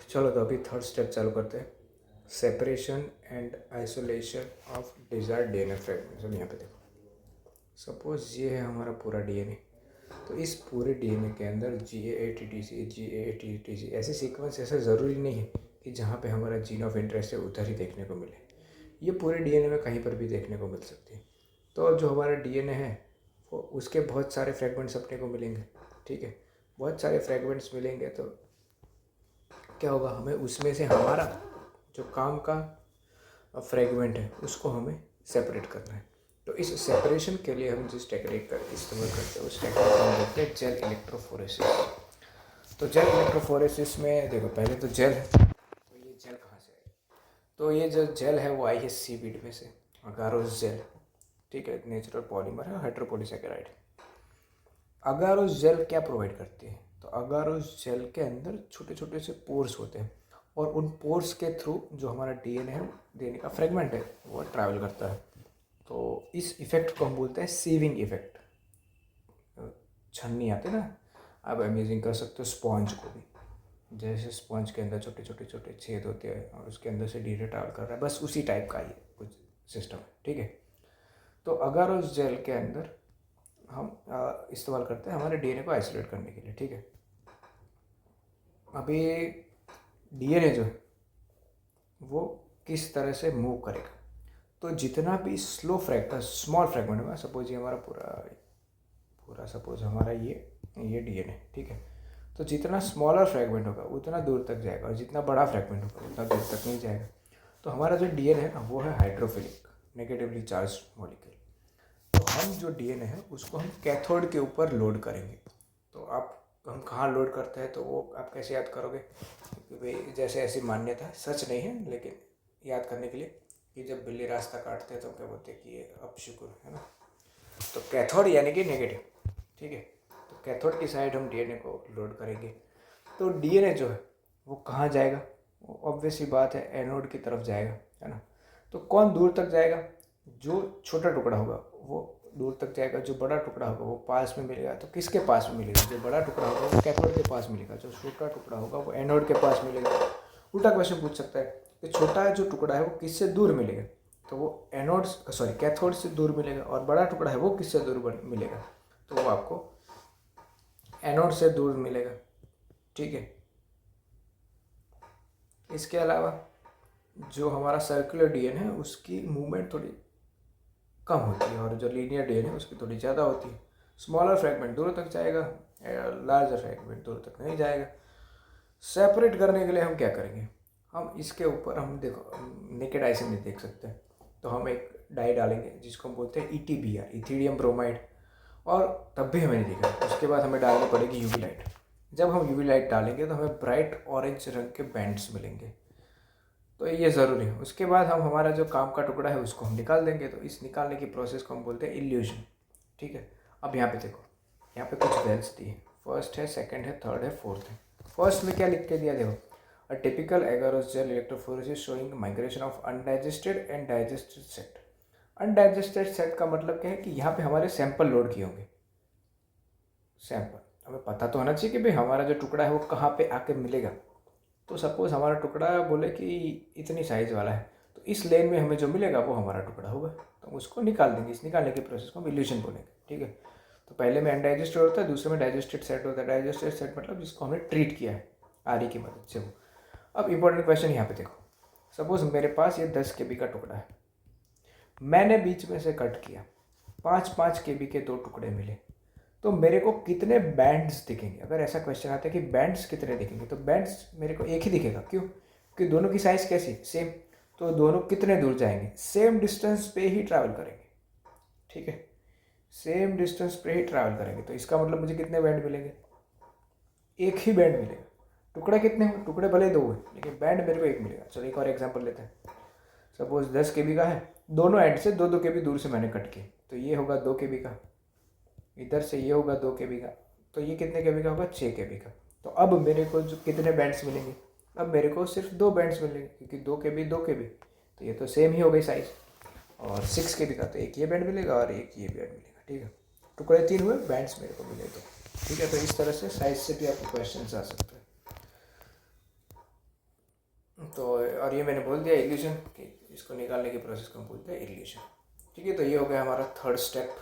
चलो तो अभी थर्ड स्टेप चालू करते हैं, separation and isolation of desired DNA fragment. चलो यहाँ पे देखो, सपोज ये है हमारा पूरा डीएनए, तो इस पूरे डीएनए के अंदर GAATTC ऐसे सीक्वेंस ऐसा ज़रूरी नहीं है कि जहाँ पे हमारा जीन ऑफ इंटरेस्ट है उधर ही देखने को मिले, ये पूरे डीएनए में कहीं पर भी देखने को मिल सकती है। तो जो हमारा डीएनए है वो उसके बहुत सारे फ्रेगमेंट्स अपने को मिलेंगे, ठीक है। बहुत सारे फ्रेगमेंट्स मिलेंगे तो क्या होगा, हमें उसमें से हमारा जो काम का फ्रेगमेंट है उसको हमें सेपरेट करना है। तो इस सेपरेशन के लिए हम जिस टेक्निक का इस्तेमाल करते हैं उस टेक्निक को हम बोलते हैं जेल इलेक्ट्रोफोरेसिस। तो जेल इलेक्ट्रोफोरेसिस में देखो, पहले तो जेल है, तो ये जेल कहाँ से आई? तो ये जो जेल है वो आई है सीवीड में से, अगारोस जेल, ठीक है। नेचुरल पॉलीमर है, हाइड्रोपोलिसैकेराइड। अगारोस जेल क्या प्रोवाइड करती है? तो अगारोस जेल के अंदर छोटे छोटे से पोर्स होते हैं और उन पोर्स के थ्रू जो हमारा डीएनए है, डीएनए का फ्रेगमेंट है, वो ट्रैवल करता है। तो इस इफ़ेक्ट को हम बोलते हैं सीविंग इफ़ेक्ट। छन्नी आते ना, आप इमेजिन कर सकते हो स्पॉन्ज को भी, जैसे स्पॉन्ज के अंदर छोटे छोटे छोटे छेद होते हैं और उसके अंदर से डीएनए ट्रैवल कर रहा है, बस उसी टाइप का ये कुछ सिस्टम है, ठीक है। तो अगर उस जेल के अंदर हम इस्तेमाल करते हैं हमारे डीएनए को आइसोलेट करने के लिए, ठीक है। अभी डीएनए जो है वो किस तरह से मूव करेगा, तो जितना भी स्मॉल फ्रैगमेंट होगा, सपोज ये हमारा पूरा सपोज हमारा ये डीएनए, ठीक है। तो जितना स्मॉलर फ्रैगमेंट होगा उतना दूर तक जाएगा और जितना बड़ा फ्रैगमेंट होगा उतना दूर तक नहीं जाएगा। तो हमारा जो डीएनए है ना वो है हाइड्रोफिलिक, नेगेटिवली चार्ज मॉलिक्यूल। तो हम जो डीएनए है उसको हम कैथोड के ऊपर लोड करेंगे। तो हम कहाँ लोड करते हैं, तो वो आप कैसे याद करोगे? क्योंकि भाई जैसे ऐसी मान्यता है, सच नहीं है लेकिन याद करने के लिए, कि जब बिल्ली रास्ता काटते हैं तो क्या बोलते हैं कि ये अपशुकुर है ना। तो कैथोड यानी कि नेगेटिव, ठीक है। तो कैथोड की साइड हम डीएनए को लोड करेंगे। तो डीएनए जो है वो कहाँ जाएगा? वो ऑब्वियस ही बात है, एनोड की तरफ जाएगा, है ना। तो कौन दूर तक जाएगा? जो छोटा टुकड़ा होगा वो दूर तक जाएगा, जो बड़ा टुकड़ा होगा वो पास में मिलेगा। तो किसके पास में मिलेगा? जो बड़ा टुकड़ा होगा वो कैथोड के पास मिलेगा, जो छोटा टुकड़ा होगा वो एनोड के पास मिलेगा। उल्टा क्वेश्चन पूछ सकता है कि छोटा जो टुकड़ा है वो किससे दूर मिलेगा? तो वो कैथोड से दूर मिलेगा, और बड़ा टुकड़ा है वो किससे दूर मिलेगा? तो वो आपको एनोड से दूर मिलेगा, ठीक है। इसके अलावा जो हमारा सर्कुलर डीएनए है उसकी मूवमेंट थोड़ी कम होती है और जो लीनियर डीएनए है उसकी थोड़ी ज़्यादा होती है। स्मॉलर फ्रैगमेंट दूर तक जाएगा, लार्जर फ्रैगमेंट दूर तक नहीं जाएगा। सेपरेट करने के लिए हम क्या करेंगे? हम इसके ऊपर हम देखो नेकेड आई से नहीं देख सकते, तो हम एक डाई डालेंगे जिसको हम बोलते हैं ETBR, इथीडियम ब्रोमाइड। और तब भी हमें नहीं दिखा, उसके बाद हमें डालनी पड़ेगी यूवी लाइट। जब हम यूवी लाइट डालेंगे तो हमें ब्राइट ऑरेंज रंग के बैंड्स मिलेंगे, तो ये ज़रूरी है। उसके बाद हम हमारा जो काम का टुकड़ा है उसको हम निकाल देंगे। तो इस निकालने की प्रोसेस को हम बोलते हैं इल्यूजन, ठीक है। अब यहाँ पे देखो, यहाँ पे कुछ वेल्स दी है, फर्स्ट है, सेकंड है, थर्ड है, फोर्थ है। फर्स्ट में क्या लिख के दिया देखो, a typical agarose gel electrophoresis showing migration of undigested and digested set. Undigested set का मतलब क्या है कि यहाँ पे हमारे सैंपल लोड किए होंगे। सैंपल हमें पता तो होना चाहिए कि भाई हमारा जो टुकड़ा है वो कहाँ पे आके मिलेगा। तो सपोज हमारा टुकड़ा बोले कि इतनी साइज़ वाला है, तो इस लेन में हमें जो मिलेगा वो हमारा टुकड़ा होगा, तो उसको निकाल देंगे। इस निकालने के प्रोसेस को हम इल्यूशन बोलेंगे, ठीक है। तो पहले में अनडाइजेस्टेड होता है, दूसरे में डाइजेस्टेड सेट होता है। डाइजेस्टेड सेट मतलब जिसको हमने ट्रीट किया है आरी की मदद से वो। अब इंपॉर्टेंट क्वेश्चन यहाँ पे देखो, सपोज मेरे पास ये 10 KB का टुकड़ा है, मैंने बीच में से कट किया, 5-5 KB के 2 टुकड़े मिले, तो मेरे को कितने बैंड्स दिखेंगे? अगर ऐसा क्वेश्चन आता है कि बैंड्स कितने दिखेंगे, तो बैंड्स मेरे को एक ही दिखेगा। क्यों? क्योंकि दोनों की साइज़ कैसी? सेम। तो दोनों कितने दूर जाएंगे? सेम डिस्टेंस पे ही ट्रैवल करेंगे, ठीक है। सेम डिस्टेंस पे ही ट्रैवल करेंगे, तो इसका मतलब मुझे कितने बैंड मिलेंगे? एक ही बैंड मिलेगा। टुकड़े कितने हैं? टुकड़े भले 2 हैं लेकिन बैंड मेरे को एक मिलेगा। चलो एक और एग्जाम्पल लेते हैं। सपोज 10 KB का है, दोनों एंड से 2-2 KB दूर से मैंने कट किया, तो ये होगा 2 KB का, इधर से ये होगा 2 KB का, तो ये कितने KB का होगा? 6 KB का। तो अब मेरे को जो कितने बैंड्स मिलेंगे? अब मेरे को सिर्फ 2 बैंड्स मिलेंगे, क्योंकि 2 KB 2 KB, तो ये तो सेम ही हो गई साइज। और 6 KB का तो एक ये बैंड मिलेगा और एक ये बैंड मिलेगा, ठीक है। टुकड़े 3 हुए, बैंड्स मेरे को मिले 2, ठीक है। तो इस तरह से साइज से भी आपको क्वेश्चन आ सकते हैं। तो और ये मैंने बोल दिया इल्यूशन कि इसको निकालने की प्रोसेस को हम बोलते हैं इल्यूशन। ठीक है, तो ये हो गया हमारा थर्ड स्टेप।